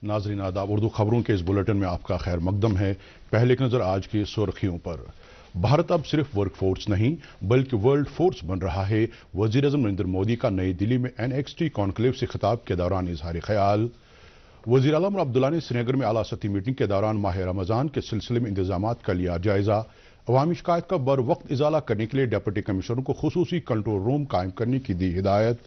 नाज़रीन आदाब, उर्दू खबरों के इस बुलेटिन में आपका खैर मकदम है। पहले एक नज़र आज की सुर्खियों पर। भारत अब सिर्फ वर्क फोर्स नहीं बल्कि वर्ल्ड फोर्स बन रहा है। वज़ीर-ए-आज़म नरेंद्र मोदी का नई दिल्ली में NXT कॉन्क्लेव से खिताब के दौरान इजहार ख्याल। वज़ीर आला उमर अब्दुल्ला ने श्रीनगर में आला सतही मीटिंग के दौरान माह रमज़ान के सिलसिले में इंतजामात का लिया जायजा। अवामी शिकायत का बर वक्त इजाला करने के लिए डिप्टी कमिश्नरों को खुसूसी कंट्रोल रूम कायम करने की दी हिदायत।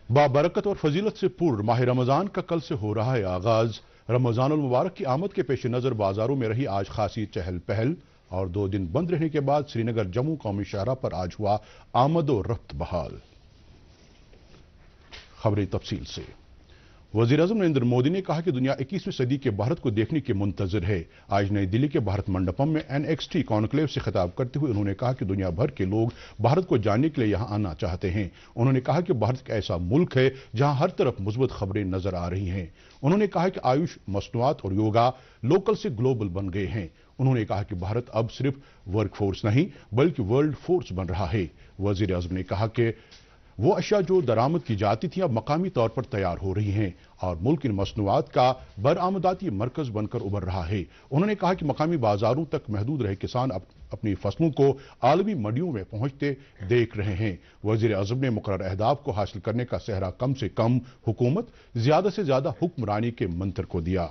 बाबरकत और फजीलत से पूर्ण माह रमज़ान का कल से हो रहा है आगाज। रमज़ानुल मुबारक की आमद के पेश नज़र बाजारों में रही आज खासी चहल पहल और 2 दिन बंद रहने के बाद श्रीनगर जम्मू कौमी शाहरा पर आज हुआ आमद व रफ्त बहाल। खबरें तफसील से। वज़ीर-ए-आज़म नरेंद्र मोदी ने कहा कि दुनिया 21वीं सदी के भारत को देखने की मुंतज़िर है। आज नई दिल्ली के भारत मंडपम में NXT कॉन्क्लेव से खिताब करते हुए उन्होंने कहा कि दुनिया भर के लोग भारत को जानने के लिए यहाँ आना चाहते हैं। उन्होंने कहा कि भारत एक ऐसा मुल्क है जहाँ हर तरफ मुस्बत खबरें नजर आ रही हैं। उन्होंने कहा कि आयुष, मसनूआत और योगा लोकल से ग्लोबल बन गए हैं। उन्होंने कहा कि भारत अब सिर्फ वर्क फोर्स नहीं बल्कि वर्ल्ड फोर्स बन रहा है। वज़ीर-ए-आज़म ने कहा कि वो अशिया जो दरामद की जाती थी अब मकामी तौर पर तैयार हो रही हैं और मुल्क इन मसनूआत का बरआमदाती मरकज बनकर उभर रहा है। उन्होंने कहा कि मकामी बाजारों तक महदूद रहे किसान अपनी फसलों को आलमी मंडियों में पहुंचते देख रहे हैं। वज़ीर-ए-आज़म ने मुकर्रर अहदाफ को हासिल करने का सेहरा कम से कम हुकूमत, ज्यादा से ज्यादा हुक्मरानी के मंत्र को दिया।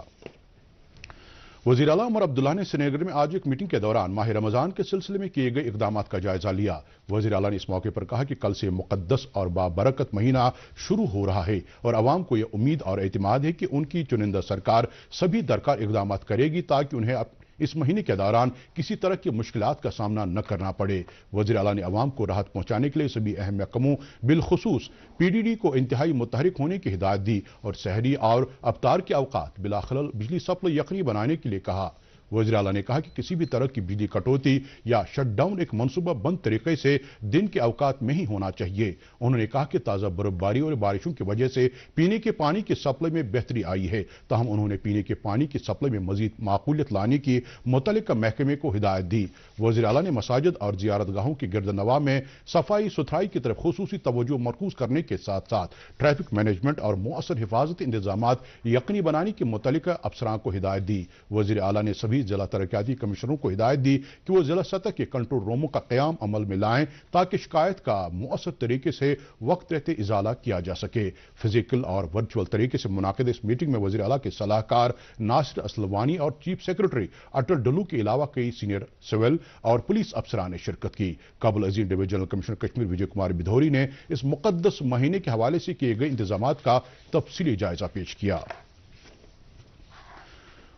वज़ीर आला उमर अब्दुल्ला ने श्रीनगर में आज एक मीटिंग के दौरान माह रमज़ान के सिलसिले में किए गए इक़दाम का जायजा लिया। वज़ीर आला ने इस मौके पर कहा कि कल से मुक़द्दस और बाबरकत महीना शुरू हो रहा है और अवाम को यह उम्मीद और एतमाद है कि उनकी चुनिंदा सरकार सभी दरकार इक़दाम करेगी ताकि उन्हें इस महीने के दौरान किसी तरह की मुश्किलात का सामना न करना पड़े। वज़ीर आला ने अवाम को राहत पहुंचाने के लिए सभी अहम महकमों बिलखुसूस PDD को इंतहाई मुतहरिक होने की हिदायत दी और सहरी और अफ्तार के अवकात बिलाखलल बिजली सप्लाई यकीनी बनाने के लिए कहा। वज़ीर आला ने कहा कि किसी भी तरह की बिजली कटौती या शटडाउन एक मनसूबा बंद तरीके से दिन के अवकात में ही होना चाहिए। उन्होंने कहा कि ताज़ा बर्फबारी और बारिशों की वजह से पीने के पानी की सप्लाई में बेहतरी आई है, ताहम उन्होंने पीने के पानी की सप्लाई में मजीद माकूलियत लाने की मुतल्लिका महकमे को हिदायत दी। वज़ीर आला ने मसाजिद और ज़ियारतगाहों की गिरदनवा में सफाई सुथराई की तरफ खुसूसी तवज्जो मरकूज करने के साथ साथ ट्रैफिक मैनेजमेंट और मुअस्सर हिफाजती इंतजामात यकीनी बनाने की मुतल्लिका अफसरान को हिदायत दी। वज़ीर आला ने सभी जिला तरक्याती कमिश्नरों को हिदायत दी कि वो जिला सतह के कंट्रोल रूमों का क़याम अमल में लाएं ताकि शिकायत का मुअस्सर तरीके से वक्त रहते इजाला किया जा सके। फिजिकल और वर्चुअल तरीके से मुनाकिद इस मीटिंग में वज़ीर आला के सलाहकार नासिर असलवानी और चीफ सेक्रेटरी अटल डल्लू के अलावा कई सीनियर सिविल और पुलिस अफसरान ने शिरकत की। काबुल अजीम डिवीजनल कमिश्नर कश्मीर विजय कुमार बिधौरी ने इस मुकद्दस महीने के हवाले से किए गए इंतजामात का तफसीली जायजा पेश किया।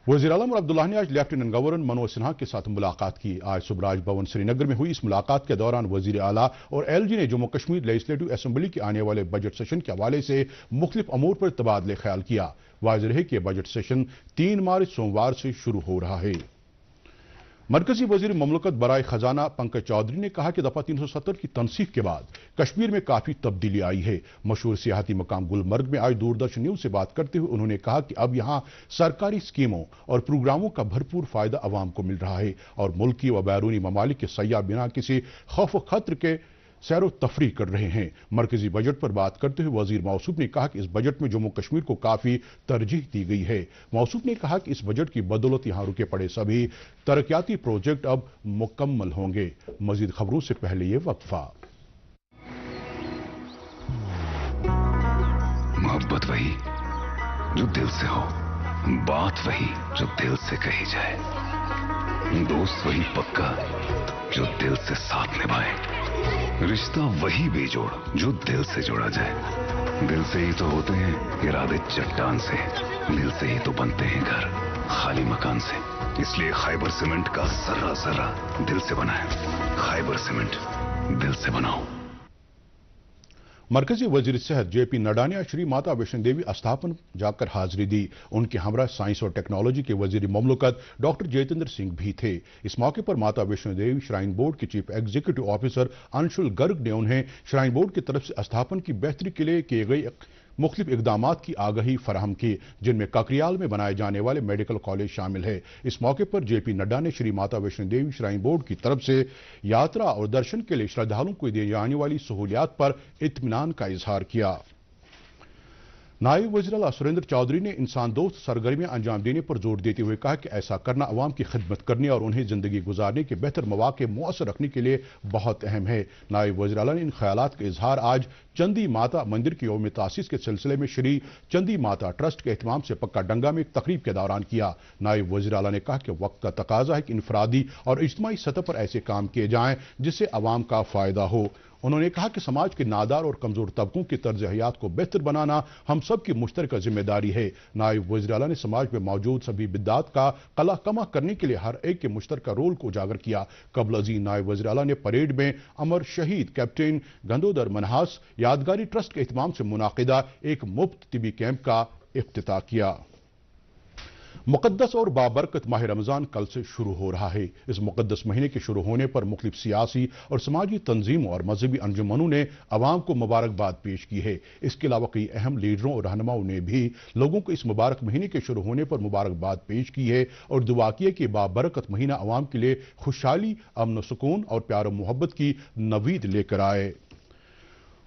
वज़ीर आला उमर अब्दुल्ला ने आज लेफ्टिनेंट गवर्नर मनोज सिन्हा के साथ मुलाकात की। आज सुबराज भवन श्रीनगर में हुई इस मुलाकात के दौरान वज़ीर आला और LG ने जम्मू कश्मीर लेजिस्लेटिव असेंबली के आने वाले बजट सेशन के हवाले से मुख्तलिफ अमूर पर तबादले ख्याल किया। वाज़ेह है कि बजट सेशन 3 मार्च सोमवार से शुरू हो रहा है। मरकजी वज़ीर ममलकत बराए खजाना पंकज चौधरी ने कहा कि दफा 370 की तनसीख के बाद कश्मीर में काफी तब्दीली आई है। मशहूर सियाहती मकाम गुलमर्ग में आज दूरदर्शन न्यूज से बात करते हुए उन्होंने कहा कि अब यहाँ सरकारी स्कीमों और प्रोग्रामों का भरपूर फायदा अवाम को मिल रहा है और मुल्की व बैरूनी ममालिक के सयाह बिना किसी खौफ खतरे के सैरो तफरी कर रहे हैं। मरकजी बजट पर बात करते हुए वजीर मौसूफ ने कहा कि इस बजट में जम्मू कश्मीर को काफी तरजीह दी गई है। मौसूफ ने कहा कि इस बजट की बदौलत यहाँ रुके पड़े सभी तरक्याती प्रोजेक्ट अब मुकम्मल होंगे। मजीद खबरों से पहले ये वक्फा। मोहब्बत वही जो दिल से हो, बात वही जो दिल से कही जाए, दोस्त वही पक्का जो दिल से साथ निभाए, रिश्ता वही बेजोड़ जो दिल से जोड़ा जाए। दिल से ही तो होते हैं इरादे चट्टान से, दिल से ही तो बनते हैं घर खाली मकान से। इसलिए खैबर सीमेंट का जर्रा जर्रा दिल से बना है। खैबर सीमेंट, दिल से बनाओ। मरकजी वजीर सेहत JP नड्डा ने श्री माता वैष्णो देवी अस्थापन जाकर हाजिरी दी। उनके हमरा साइंस और टेक्नोलॉजी के वजीर ममलकत डॉक्टर जितेंद्र सिंह भी थे। इस मौके पर माता वैष्णो देवी श्राइन बोर्ड के chief executive officer Anshul Garg ने उन्हें श्राइन बोर्ड की तरफ से अस्थापन की बेहतरी के लिए किए गए मुख्तलिफ इकदामात की आगाही फराहम की, जिनमें काकरियाल में बनाए जाने वाले मेडिकल कॉलेज शामिल है। इस मौके पर JP नड्डा ने श्री माता वैष्णो देवी श्राइन बोर्ड की तरफ से यात्रा और दर्शन के लिए श्रद्धालुओं को दी जाने वाली सहूलियात पर इत्मीनान का इजहार किया। नायब वज़ीर आला सुरेंद्र चौधरी ने इंसान दोस्त सरगर्मियां अंजाम देने पर जोर देते हुए कहा कि ऐसा करना अवाम की खिदमत करने और उन्हें जिंदगी गुजारने के बेहतर मौके मुयस्सर रखने के लिए बहुत अहम है। नायब वज़ीर आला ने इन ख्यालात का इजहार आज चंदी माता मंदिर के यौम तासीस के सिलसिले में श्री चंदी माता ट्रस्ट के एहतमाम से पक्का डंगा में एक तकरीब के दौरान किया। नायब वज़ीर आला ने कहा कि वक्त का तकाजा है कि इनफरादी और इज्तिमाई सतह पर ऐसे काम किए जाएं जिससे अवाम का फायदा हो। उन्होंने कहा कि समाज के नादार और कमजोर तबकों की तर्ज हयात को बेहतर बनाना हम सब की मुश्तरका जिम्मेदारी है। नायब वज़ीर आला ने समाज में मौजूद सभी बिद्दात का कला कमा करने के लिए हर एक के मुश्तरका रोल को उजागर किया। कबल अज़ीं नायब वज़ीर आला ने परेड में अमर शहीद कैप्टन गंदोदर मनहास यादगारी ट्रस्ट के एहतमाम से मुनाकिदा एक मुफ्त तिबी कैंप का इफ्तिताह किया। मुकद्दस और बाबरकत माह रमज़ान कल से शुरू हो रहा है। इस मुकद्दस महीने के शुरू होने पर मुख्तलिफ सियासी और समाजी तंजीमों और मजहबी अंजुमनों ने अवाम को मुबारकबाद पेश की है। इसके अलावा कई अहम लीडरों और रहनुमाओं ने भी लोगों को इस मुबारक महीने के शुरू होने पर मुबारकबाद पेश की है और दुआ की है कि बाबरकत महीना अवाम के लिए खुशहाली, अमन सुकून और प्यार मोहब्बत की नवीद लेकर आए।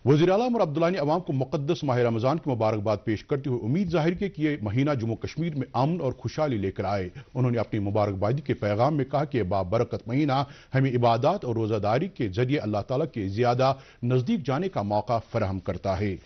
वज़ीर आला उमर अब्दुल्ला ने अवाम को मुक़द्दस माह रमज़ान की मुबारकबाद पेश करते हुए उम्मीद जाहिर की कि यह महीना जम्मू कश्मीर में अमन और खुशहाली लेकर आए। उन्होंने अपनी मुबारकबादी के पैगाम में कहा कि यह बाबरकत महीना हमें इबादत और रोज़ादारी के जरिए अल्लाह ताला के ज़्यादा नज़दीक जाने का मौका फराहम करता है।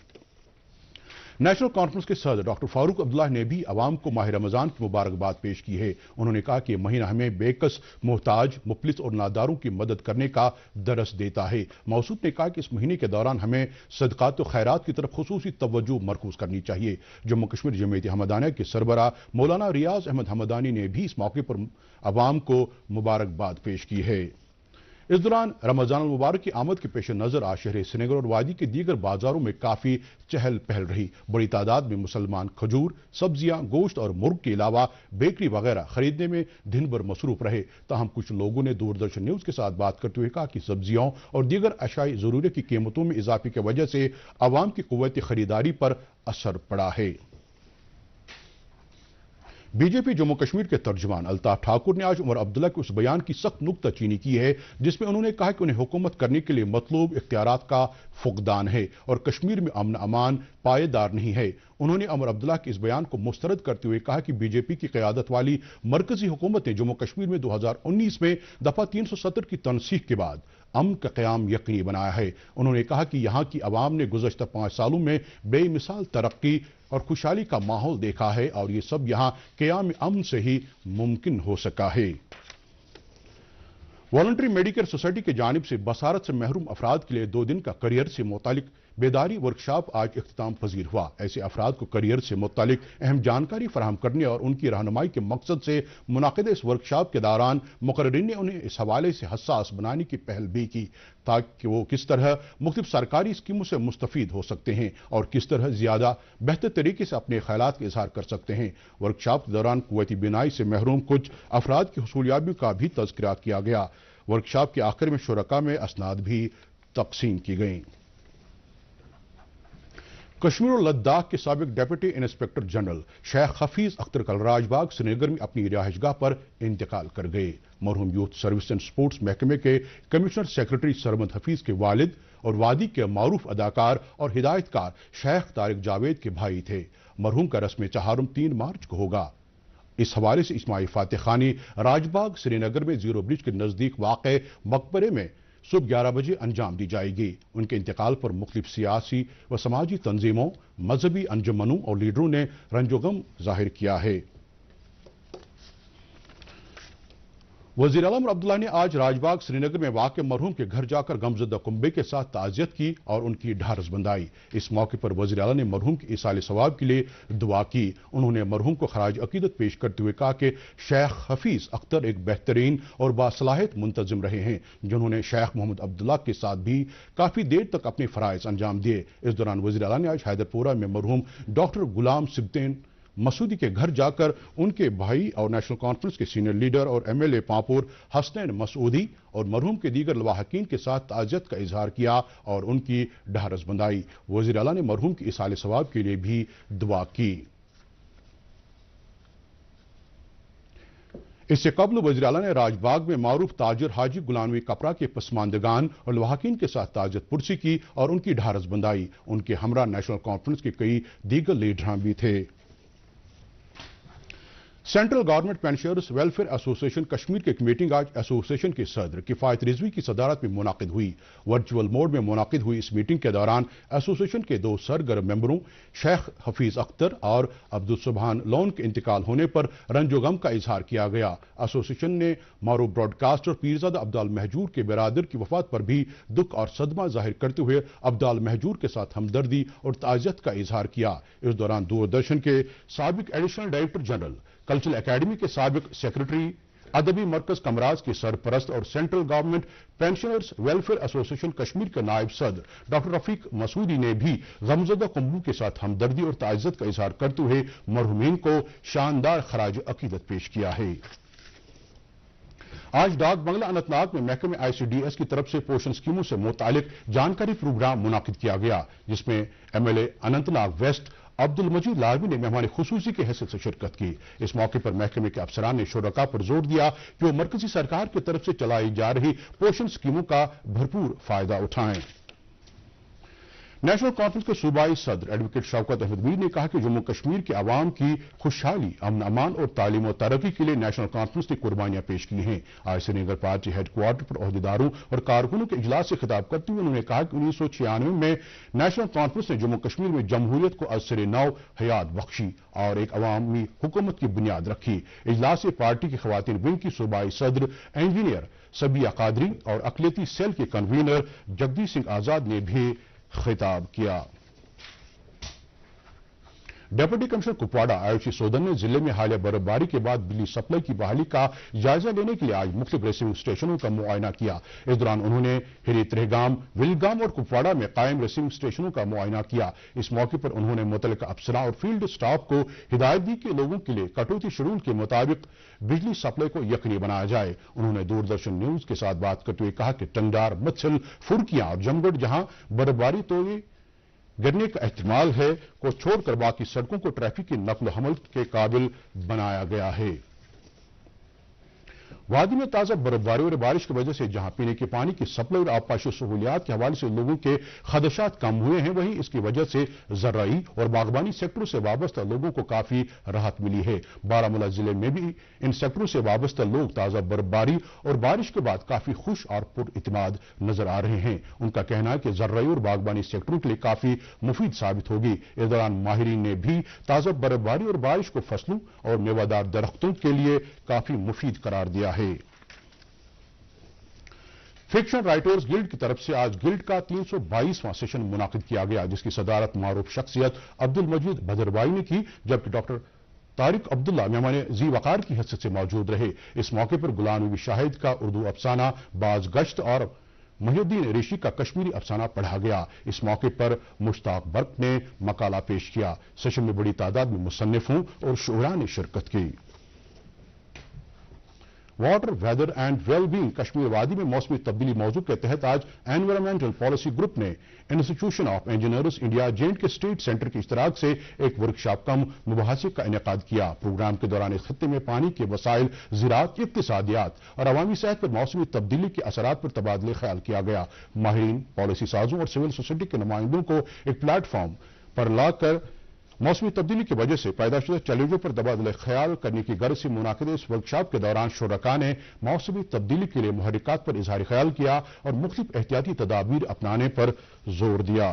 नेशनल कॉन्फ्रेंस के सदर डॉक्टर फारूक अब्दुल्ला ने भी अवाम को माह रमज़ान की मुबारकबाद पेश की है। उन्होंने कहा कि यह महीना हमें बेकस, मोहताज, मुफलिस और नादारों की मदद करने का दरस देता है। मौसूद ने कहा कि इस महीने के दौरान हमें सदक़ात व खैरात की तरफ खुसूसी तवज्जो मरकूज करनी चाहिए। जम्मू कश्मीर जमीयत हमदानिया के सरबराह मौलाना रियाज अहमद हमदानी ने भी इस मौके पर अवाम को मुबारकबाद पेश की है। इस दौरान रमज़ान मुबारक की आमद के पेश नज़र आज शहर श्रीनगर और वादी के दीगर बाजारों में काफ़ी चहल पहल रही। बड़ी तादाद में मुसलमान खजूर, सब्जियां, गोश्त और मुर्ग के अलावा बेकरी वगैरह खरीदने में दिन भर मसरूफ रहे। ताहम कुछ लोगों ने दूरदर्शन न्यूज़ के साथ बात करते हुए कहा कि सब्जियों और दीगर अशाई ज़रूरत की कीमतों में इजाफे की वजह से अवाम की कुव्वत खरीदारी पर असर पड़ा है। बीजेपी जम्मू कश्मीर के तर्जुमान अल्ताफ ठाकुर ने आज उमर अब्दुल्ला के उस बयान की सख्त नुक्ताचीनी की है जिसमें उन्होंने कहा कि उन्हें हुकूमत करने के लिए मतलूब इख्तियारात का फुकदान है और कश्मीर में अमन अमान पायेदार नहीं है। उन्होंने उमर अब्दुल्ला के इस बयान को मुस्तरद करते हुए कहा कि बीजेपी की क़यादत वाली मरकजी हुकूमत ने जम्मू कश्मीर में 2019 में दफ़ा 370 की तनसीख के बाद अमन का क़याम यकीनी बनाया है। उन्होंने कहा कि यहाँ की आवाम ने गुज़श्ता 5 सालों में बेमिसाल तरक्की और खुशहाली का माहौल देखा है और ये सब यहाँ क़याम अमन से ही मुमकिन हो सका है। वॉलंटरी मेडिकेयर सोसाइटी की जानिब से बसारत से महरूम अफराद के लिए 2 दिन का करियर से मुतालिक बेदारी वर्कशॉप आज इख्तिताम पजीर हुआ। ऐसे अफराद को करियर से मुतालिक अहम जानकारी फराहम करने और उनकी रहनुमाई के मकसद से मुनाकिद इस वर्कशॉप के दौरान मुकर्रिरीन ने उन्हें इस हवाले से हसास बनाने की पहल भी की ताकि वो किस तरह मुख्तलिफ सरकारी स्कीमों से मुस्तफीद हो सकते हैं और किस तरह ज़्यादा बेहतर तरीके से अपने ख्यालात का इजहार कर सकते हैं। वर्कशॉप के दौरान कुव्वती बिनाई से महरूम कुछ अफराद की हुसूलियाबियों का भी तज़किरा किया गया। वर्कशॉप के आखिर में शुरका में असनाद भी तकसीम की गई। कश्मीर और लद्दाख के साबिक deputy inspector general Sheikh Hafeez Akhtar कल राजबाग श्रीनगर में अपनी रिहाइशगाह पर इंतकाल कर गए। मरहूम यूथ सर्विस एंड स्पोर्ट्स महकमे के कमिश्नर सेक्रेटरी सरमद हफीज के वालिद और वादी के मारूफ अदाकार और हिदायतकार शेख तारिक जावेद के भाई थे। मरहूम का रस्म चहारुम 3 मार्च को होगा। इस हवाले से इस्माइल फातिह खानी राजबाग श्रीनगर में जीरो ब्रिज के नजदीक वाक़े मकबरे में सुबह 11 बजे अंजाम दी जाएगी। उनके इंतकाल पर मुख्तलिफ सियासी व समाजी तंजीमों, मजहबी अंजुमनों और लीडरों ने रंजोगम जाहिर किया है। वज़ीर आला उमर अब्दुल्ला ने आज राजबाग श्रीनगर में वाक़ मरहूम के घर जाकर गमज़दा कुंबे के साथ ताज़ियत की और उनकी ढारस बंधाई। इस मौके पर वज़ीर आला ने मरहूम की इसाले सवाब के लिए दुआ की। उन्होंने मरहूम को खराज अकीदत पेश करते हुए कहा कि शेख हफीज अख्तर एक बेहतरीन और बासलाहियत मुंतजिम रहे हैं जिन्होंने शेख मोहम्मद अब्दुल्ला के साथ भी काफ़ी देर तक अपने फ़राइज़ अंजाम दिए। इस दौरान वज़ीर आला ने आज हैदरपुरा में मरहूम डॉक्टर गुलाम सिब्तैन मसूदी के घर जाकर उनके भाई और नेशनल कॉन्फ्रेंस के सीनियर लीडर और MLA पांपोर हसनैन मसूदी और मरहूम के दीगर लवाहकीन के साथ ताज़ियत का इजहार किया और उनकी ढारस बंधाई। वज़ीर आला ने मरहूम की इसाले सवाब के लिए भी दुआ की। इससे कबल वज़ीर आला ने राजबाग में मारूफ ताजिर हाजी गुलाम नबी कपरा के पसमानदगान और लवाहकीन के साथ ताजियत पुरसी की और उनकी ढारस बंधाई। उनके हमरा नेशनल कॉन्फ्रेंस के कई दीगर लीडर भी थे। Central government pensioners welfare association Kashmir की एक मीटिंग आज एसोसिएशन के सदर किफायत रिजवी की सदारत में मुनाकिद हुई। वर्चुअल मोड में मुनाकिद हुई इस मीटिंग के दौरान एसोसिएशन के दो सरगर्म मेंबरों शेख हफीज अख्तर और अब्दुल सुबहान लोन के इंतकाल होने पर रंजो गम का इजहार किया गया। एसोसिएशन ने मारूफ ब्रॉडकास्टर पीरजादा अब्दाल महजूर के बिरादर की वफात पर भी दुख और सदमा जाहिर करते हुए अब्दाल महजूर के साथ हमदर्दी और ताज़ियत का इजहार किया। इस दौरान दूरदर्शन के साबिक additional director general, cultural academy के साबिक सेक्रेटरी, अदबी मरकज कमराज के सरपरस्त और central government pensioners welfare association Kashmir के नायब सदर डॉक्टर रफीक मसूदी ने भी गमज़दा कुंबू के साथ हमदर्दी और ताज़ियत का इजहार करते हुए मरहूमीन को शानदार खराज अकीदत पेश किया है। आज डाक बंगला अनंतनाग में महकमे ICDS की तरफ से पोषण स्कीमों से मुतालिक जानकारी प्रोग्राम मुनाकिद किया गया, जिसमें MLA अनंतनाग वेस्ट अब्दुल मजीद लालवी ने मेहमान खुसूसी की हैसियत से शिरकत की। इस मौके पर महकमे के अफसरान ने शुरका पर जोर दिया कि वो मरकजी सरकार की तरफ से चलाई जा रही पोषण स्कीमों का भरपूर फायदा उठाएं। नेशनल कॉन्फ्रेंस के सूबाई सदर एडवोकेट शौकत अहमद मीर ने कहा कि जम्मू कश्मीर के अवाम की खुशहाली, अमन अमान और तालीम और तरक्की के लिए नेशनल कॉन्फ्रेंस ने कुर्बानियां पेश की हैं। आज श्रीनगर पार्टी हेडक्वार्टर पर ओहदेदारों और कारकुनों के इजलास से खिताब करते हुए उन्होंने कहा कि 1996 में नेशनल कॉन्फ्रेंस ने जम्मू कश्मीर में जमहूरियत को असर नौ हयात बख्शी और एक अवामी हुकूमत की बुनियाद रखी। इजलास से पार्टी की खवातीन विंग की सूबाई सदर इंजीनियर सबिया कादरी और अकलियती सेल के कन्वीनर जगदीश सिंह आजाद ने भी खिताब किया। डिप्टी कमिश्नर कुपवाड़ा आयुषी सोदन ने जिले में हालिया बर्फबारी के बाद बिजली सप्लाई की बहाली का जायजा लेने के लिए आज मुख्तलिफ रिसीविंग स्टेशनों का मुआयना किया। इस दौरान उन्होंने हिरी त्रेगाम, विलगाम और कुपवाड़ा में कायम रिसीविंग स्टेशनों का मुआयना किया। इस मौके पर उन्होंने मुतल्लिका अफसरान और फील्ड स्टाफ को हिदायत दी कि लोगों के लिए कटौती शेड्यूल के मुताबिक बिजली सप्लाई को यकीनी बनाया जाए। उन्होंने दूरदर्शन न्यूज के साथ बात करते हुए कहा कि टंगडार, मच्छल, फुरकियां और जमगढ़ जहां बर्फबारी तो गिरने का एहतमाल है को छोड़कर बाकी सड़कों को ट्रैफिक की नकल हमल के काबिल बनाया गया है। वादी में ताजा बर्फबारी और बारिश की वजह से जहां पीने के पानी की सप्लाई और आबपाशी सहूलियात के हवाले से लोगों के खदशात कम हुए हैं, वहीं इसकी वजह से ज़राई और बागबानी सेक्टरों से वाबस्ता लोगों को काफी राहत मिली है। बारामूला जिले में भी इन सेक्टरों से वाबस्ता लोग ताजा बर्फबारी और बारिश के बाद काफी खुश और पुरइतिमाद नजर आ रहे हैं। उनका कहना है कि ज़राई और बागबानी सेक्टरों के लिए काफी मुफीद साबित होगी। इस दौरान माहिरीन ने भी ताजा बर्फबारी और बारिश को फसलों और मेवादार दरख्तों के लिए काफी मुफीद करार दिया है। फिक्शन राइटर्स गिल्ड की तरफ से आज गिल्ड का 322वां सेशन मुनाकिद किया गया, जिसकी सदारत मारूफ शख्सियत अब्दुल मजीद बदरवाई ने की, जबकि डॉक्टर तारिक अब्दुल्ला मेहमान जी वकार की हैसियत से मौजूद रहे। इस मौके पर गुलाम नबी शाहिद का उर्दू अफसाना बाज गश्त और मुहिउद्दीन ऋषि का कश्मीरी अफसाना पढ़ा गया। इस मौके पर मुश्ताक बर्क ने मकाला पेश किया। सेशन में बड़ी तादाद में मुसन्निफों और शुरा ने शिरकत की। Water, weather and wellbeing Kashmir वादी में मौसमी तब्दीली मौजू के तहत आज एनवायरमेंटल पॉलिसी ग्रुप ने इंस्टीट्यूशन ऑफ इंजीनियर्स इंडिया जेंड के स्टेट सेंटर के इश्तराक से एक वर्कशॉप कम मुबाहसे का इनेकाद किया। प्रोग्राम के दौरान इस खत्ते में पानी के वसाइल, ज़राअत, इक्तिसादियात और अवामी सेहत पर मौसमी तब्दीली के असरात पर तबादले ख्याल किया गया। माहिरीन, पॉलिसी साजों और सिविल सोसाइटी के नुमाइंदों को एक प्लेटफॉर्म पर लाकर मौसमी तब्दीली की वजह से पैदाशुदा चैलेंजों पर तबादला ख्याल करने की गर्ज से मुनाकिद इस वर्कशॉप के दौरान शुरका ने मौसमी तब्दीली के लिए मुहर्रिकात पर इजहार ख्याल किया और मुख्तलिफ एहतियाती तदाबीर अपनाने पर जोर दिया।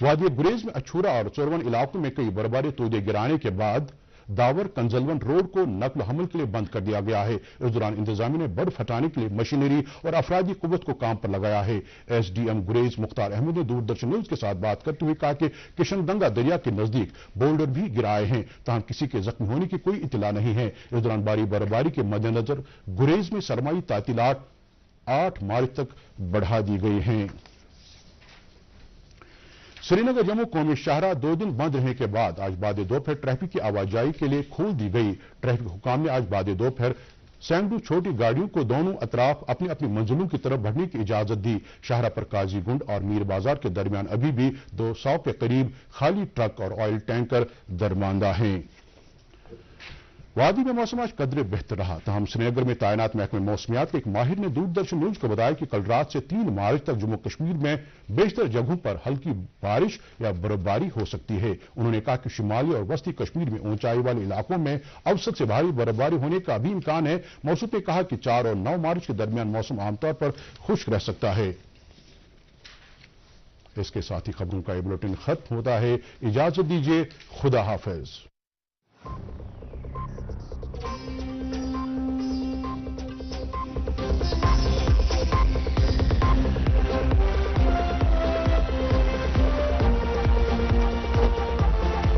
वादी गुरेज में अछूरा और चोरवन इलाकों में कई बर्फबारी तोदे गिराने के बाद दावर कंजलवन रोड को नकल हमल के लिए बंद कर दिया गया है। इस दौरान इंतजामिया ने बर्फ हटाने के लिए मशीनरी और अफरादी कुव्वत को काम पर लगाया है। SDM गुरेज मुख्तार अहमद ने दूरदर्शन न्यूज के साथ बात करते हुए कहा कि किशनगंगा दरिया के नजदीक बोल्डर भी गिराए हैं, तहम किसी के जख्मी होने की कोई इतला नहीं है। इस दौरान भारी बर्फबारी के मद्देनजर गुरेज में सरमाई तातीलात 8 मार्च तक बढ़ा दी गई हैं। श्रीनगर जम्मू कौमी शाहरा 2 दिन बंद रहने के बाद आज बाद दोपहर ट्रैफिक की आवाजाही के लिए खोल दी गई। ट्रैफिक हुकाम ने आज बाद दोपहर सैकड़ों छोटी गाड़ियों को दोनों अतराफ अपनी अपनी मंजिलों की तरफ बढ़ने की इजाजत दी। शाहरा पर काजी गुंड और मीर बाजार के दरमियान अभी भी 200 के करीब खाली ट्रक और ऑयल टैंकर दरमांदा हैं। وادی میں موسم آج قدرے بہتر رہا، تاہم سری نگر میں تعینات محکمہ موسمیات کے ایک ماہر نے دوردرشن نیوز کو بتایا کہ کل رات سے 3 مارچ تک جموں کشمیر میں بیشتر جگہوں پر ہلکی بارش یا برفباری ہو سکتی ہے۔ انہوں نے کہا کہ شمالی اور وسطی کشمیر میں اونچائی والے علاقوں میں اوسط سے بھاری برفباری ہونے کا بھی امکان ہے۔ موسم نے کہا کہ 4 اور 9 مارچ کے درمیان موسم عام طور پر خشک رہ سکتا ہے۔ اس کے ساتھ ہی خبروں کا یہ بلیٹن ختم ہوتا ہے، اجازت دیجیے، خدا حافظ۔